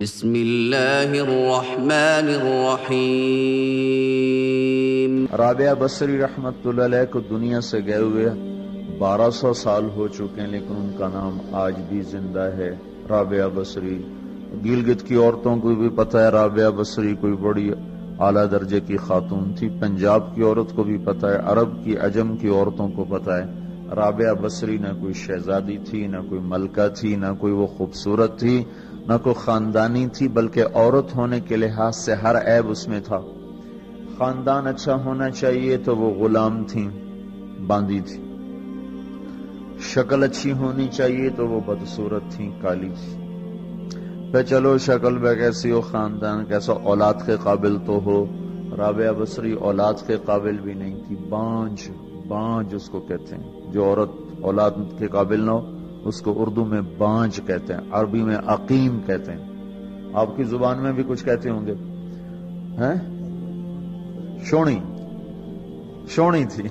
بسم اللہ الرحمن الرحیم۔ رابعہ بصری رحمت اللہ علیہ کو دنیا سے گئے ہوئے 1200 سال ہو چکے ہیں، لیکن ان کا نام آج بھی زندہ ہے، رابعہ بصری۔ گلگت کی عورتوں کو بھی پتہ ہے رابعہ بصری کوئی بڑی اعلیٰ درجے کی خاتون تھی، پنجاب کی عورت کو بھی پتہ ہے، عرب کی عجم کی عورتوں کو پتہ ہے رابعہ بصری نہ کوئی شہزادی تھی، نہ کوئی ملکہ تھی، نہ کوئی وہ خوبصورت تھی، نہ کوئی خاندانی تھی، بلکہ عورت ہونے کے لحاظ سے ہر عیب اس میں تھا۔ خاندان اچھا ہونا چاہیے تو وہ غلام تھیں، باندی تھی۔ شکل اچھی ہونی چاہیے تو وہ بدصورت تھیں، کالی تھی۔ پہ چلو شکل بے کیسی ہو، خاندان کیسا، اولاد کے قابل تو ہو۔ رابعہ بصری اولاد کے قابل بھی نہیں تھی، بانج اس کو کہتے ہیں، جو عورت اولاد کے قابل نہ ہو اس کو اردو میں بانج کہتے ہیں، عربی میں عقیم کہتے ہیں، آپ کی زبان میں بھی کچھ کہتے ہوں گے، ہیں؟ شونی تھی۔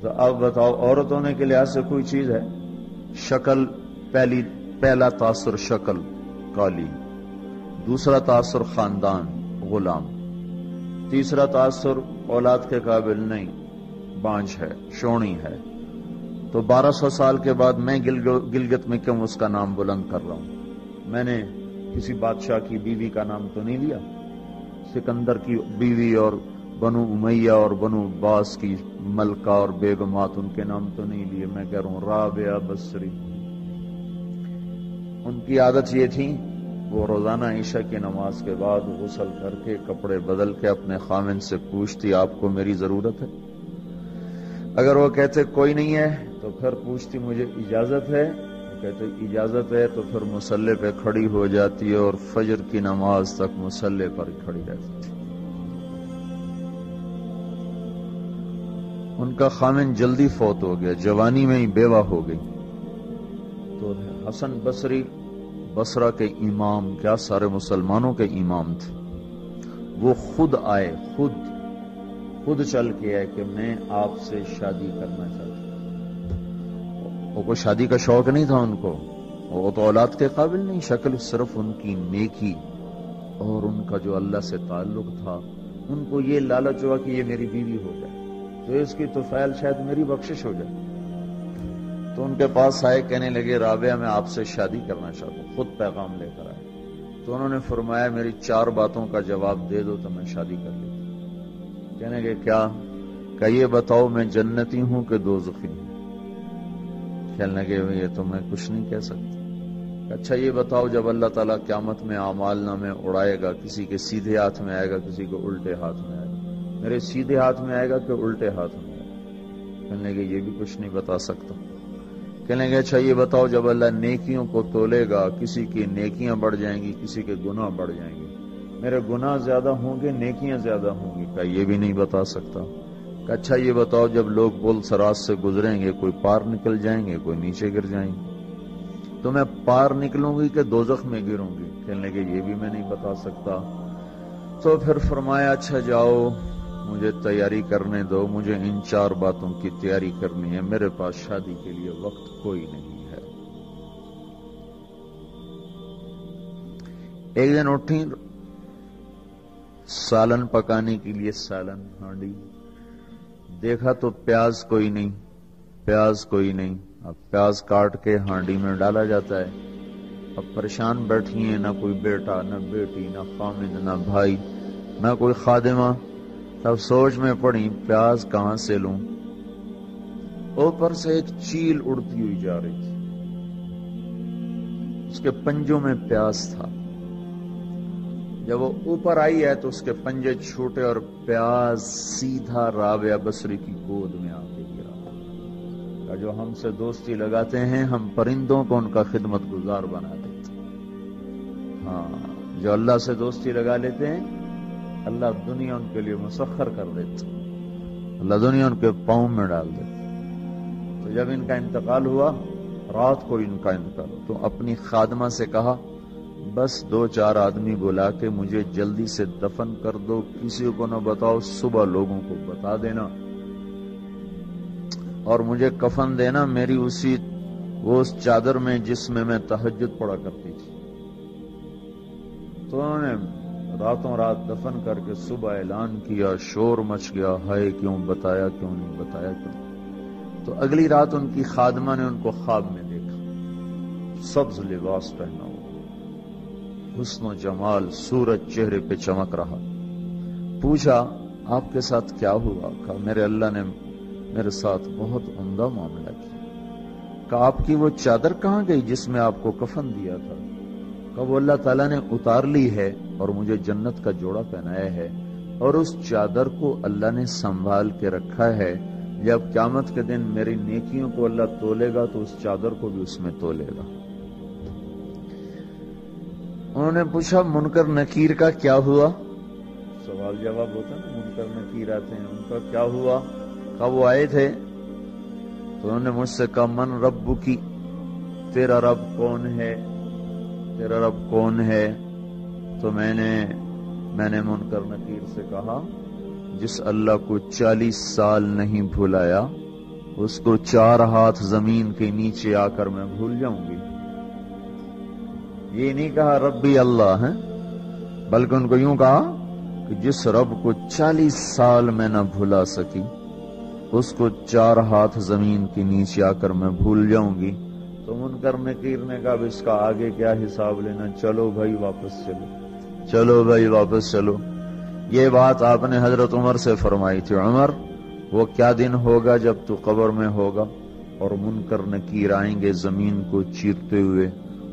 تو اب بتاؤ، عورت ہونے کے لحاظ سے کوئی چیز ہے؟ شکل، پہلا تاثر شکل کالی، دوسرا تاثر خاندان غلام، تیسرا تاثر اولاد کے قابل نہیں، بانج ہے، شونی ہے۔ تو 1200 سال کے بعد میں گلگت میں کیوں اس کا نام بلند کر رہا ہوں؟ میں نے کسی بادشاہ کی بیوی کا نام تو نہیں لیا، سکندر کی بیوی اور بنو امیہ اور بنو عباس کی ملکہ اور بیگمات، ان کے نام تو نہیں لیے۔ میں کہہ رہا ہوں رابعہ بصری، ان کی عادت یہ تھی، وہ روزانہ عشاء کی نماز کے بعد غسل کر کے کپڑے بدل کے اپنے خامن سے پوچھتی آپ کو میری ضرورت ہے؟ اگر وہ کہتے کوئی نہیں ہے تو پھر پوچھتی مجھے اجازت ہے؟ وہ کہتے اجازت ہے تو پھر مصلی پہ کھڑی ہو جاتی ہے اور فجر کی نماز تک مصلی پر کھڑی رہتی تھی۔ ان کا خامن جلدی فوت ہو گیا، جوانی میں ہی بیوہ ہو گئی۔ تو حسن بصری بصرہ کے امام، کیا سارے مسلمانوں کے امام تھے، وہ خود آئے، خود چل کے آئے کہ میں آپ سے شادی کرنا چاہتا ہوں۔ وہ کوئی شادی کا شوق نہیں تھا ان کو، وہ تو اولاد کے قابل نہیں، شکل صرف ان کی نیکی اور ان کا جو اللہ سے تعلق تھا، ان کو یہ لالچ ہوا کہ یہ میری بیوی ہو جائے تو اس کی تو فعل شاید میری بخشش ہو جائے۔ تو ان کے پاس آئے، کہنے لگے رابعہ میں آپ سے شادی کرنا چاہتا ہوں، خود پیغام لے کر آئے۔ تو انہوں نے فرمایا میری 4 باتوں کا جواب دے دو تو میں شادی کر لیتا ہوں۔ کہنے لگے کیا؟ کہ یہ بتاؤ میں جنتی ہوں کہ دوزخی ہوں؟ کہنے لگے یہ تو میں کچھ نہیں کہہ سکتا۔ اچھا یہ بتاؤ جب اللہ تعالیٰ قیامت میں اعمال نامے اڑائے گا، کسی کے سیدھے ہاتھ میں آئے گا، کسی کو الٹے ہاتھ میں آئے گا، میرے سیدھے ہاتھ میں آئے گا کہ الٹے ہاتھ میں آئے گا؟ کہنے لگے یہ بھی کچھ نہیں بتا سکتا۔ کہنے لگے اچھا یہ بتاؤ جب اللہ نیکیوں کو تولے گا، کسی کی نیکیاں بڑھ جائیں گی، کسی کے گناہ بڑھ جائیں گے، میرے گناہ زیادہ ہوں گے نیکیاں زیادہ ہوں گی؟ کہ یہ بھی نہیں بتا سکتا۔ کہ اچھا یہ بتاؤ جب لوگ پل سراج سے گزریں گے، کوئی پار نکل جائیں گے، کوئی نیچے گر جائیں گے، تو میں پار نکلوں گی کہ دوزخ میں گروں گی؟ کہنے لگے یہ بھی میں نہیں بتا سکتا۔ تو پھر فرمایا اچھا جاؤ مجھے تیاری کرنے دو، مجھے ان 4 باتوں کی تیاری کرنی ہے، میرے پاس شادی کے لیے وقت کوئی نہیں ہے۔ ایک دن اٹھی، سالن پکانے کے لیے سالن ہانڈی، دیکھا تو پیاز کوئی نہیں، اب پیاز کاٹ کے ہانڈی میں ڈالا جاتا ہے۔ اب پریشان بیٹھی ہیں، نہ کوئی بیٹا، نہ بیٹی، نہ خامند، نہ بھائی، نہ کوئی خادمہ۔ تب سوچ میں پڑی پیاز کہاں سے لوں؟ اوپر سے ایک چیل اڑتی ہوئی جا رہی تھی، اس کے پنجوں میں پیاز تھا۔ جب وہ اوپر آئی ہے تو اس کے پنجے چھوٹے اور پیاز سیدھا رابعہ بصری کی گود میں آ کے گرا۔ جو ہم سے دوستی لگاتے ہیں ہم پرندوں کو ان کا خدمت گزار بنا دیتے ہیں، ہاں جو اللہ سے دوستی لگا لیتے ہیں اللہ دنیا ان کے لیے مسخر کر دیتا، اللہ دنیا ان کے پاؤں میں ڈال دیتا۔ تو جب ان کا انتقال ہوا، رات کو ان کا انتقال، تو اپنی خادمہ سے کہا بس 2-4 آدمی بلا کے مجھے جلدی سے دفن کر دو، کسی کو نہ بتاؤ، صبح لوگوں کو بتا دینا، اور مجھے کفن دینا، میری اسی وہ اس چادر میں جس میں تہجد پڑا کرتی تھی. تو انہوں نے راتوں رات دفن کر کے صبح اعلان کیا، شور مچ گیا، ہائے کیوں بتایا، کیوں نہیں بتایا، کیوں. تو اگلی رات ان کی خادمہ نے ان کو خواب میں دیکھا، سبز لباس پہنا ہوا، حسن و جمال، سورج چہرے پہ چمک رہا. پوچھا آپ کے ساتھ کیا ہوا؟ کہا میرے اللہ نے میرے ساتھ بہت عمدہ معاملہ کیا. کہا آپ کی وہ چادر کہاں گئی جس میں آپ کو کفن دیا تھا؟ کہا وہ اللہ تعالیٰ نے اتار لی ہے اور مجھے جنت کا جوڑا پہنایا ہے، اور اس چادر کو اللہ نے سنبھال کے رکھا ہے. جب قیامت کے دن میری نیکیوں کو اللہ تولے گا تو اس چادر کو بھی اس میں تولے گا. انہوں نے پوچھا منکر نکیر کا کیا ہوا؟ سوال جواب ہوتا ہے، منکر نکیر آتے ہیں، ان کا کیا ہوا؟ کہا وہ آئے تھے تو انہوں نے مجھ سے کہا من رب کی، تیرا رب کون ہے، تیرا رب کون ہے؟ تو میں نے منکر نکیر سے کہا جس اللہ کو 40 سال نہیں بھلایا اس کو 4 ہاتھ زمین کے نیچے آ کر میں بھول جاؤں گی. یہ نہیں کہا ربی اللہ ہے، بلکہ ان کو یوں کہا کہ جس رب کو 40 سال میں نہ بھلا سکی اس کو 4 ہاتھ زمین کے نیچے آ کر میں بھول جاؤں گی. تو منکر نکیر نے کہا اس کا آگے کیا حساب لینا، چلو بھائی واپس چلو، چلو بھائی واپس چلو. یہ بات آپ نے حضرت عمر سے فرمائی تھی، عمر وہ کیا دن ہوگا جب تو قبر میں ہوگا اور منکر نکیر آئیں گے زمین کو چیرتے ہوئے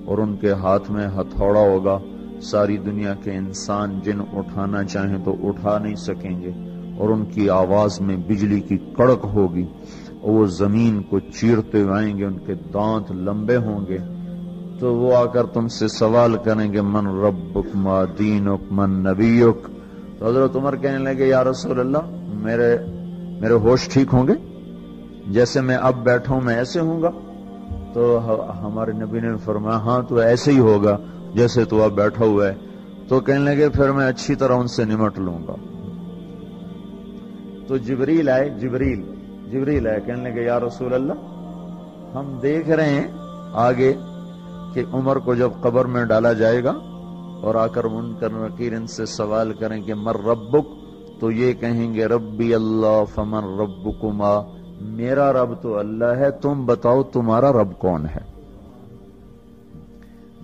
اور ان کے ہاتھ میں ہتھوڑا ہوگا، ساری دنیا کے انسان جن اٹھانا چاہیں تو اٹھا نہیں سکیں گے، اور ان کی آواز میں بجلی کی کڑک ہوگی اور وہ زمین کو چیرتے ہوئے آئیں گے، ان کے دانت لمبے ہوں گے. تو وہ آ کر تم سے سوال کریں گے من ربک ما دینک من نبیک. تو حضرت عمر کہنے لگے یا رسول اللہ میرے ہوش ٹھیک ہوں گے، جیسے میں اب بیٹھا ہوں میں ایسے ہوں گا؟ تو ہمارے نبی نے فرمایا ہاں تو ایسے ہی ہوگا جیسے تو اب بیٹھا ہوا ہے. تو کہنے لگے پھر میں اچھی طرح ان سے نمٹ لوں گا. تو جبریل آئے کہنے لگے یا رسول اللہ ہم دیکھ رہے ہیں آگے کہ عمر کو جب قبر میں ڈالا جائے گا اور آ کر منکر نکیر ان سے سوال کریں کہ مر ربک، تو یہ کہیں گے ربی اللہ فمن ربکما، میرا رب تو اللہ ہے، تم بتاؤ تمہارا رب کون ہے.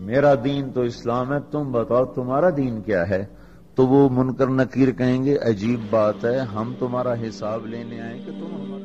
میرا دین تو اسلام ہے، تم بتاؤ تمہارا دین کیا ہے. تو وہ منکر نکیر کہیں گے عجیب بات ہے، ہم تمہارا حساب لینے آئے کہ تم ہمارا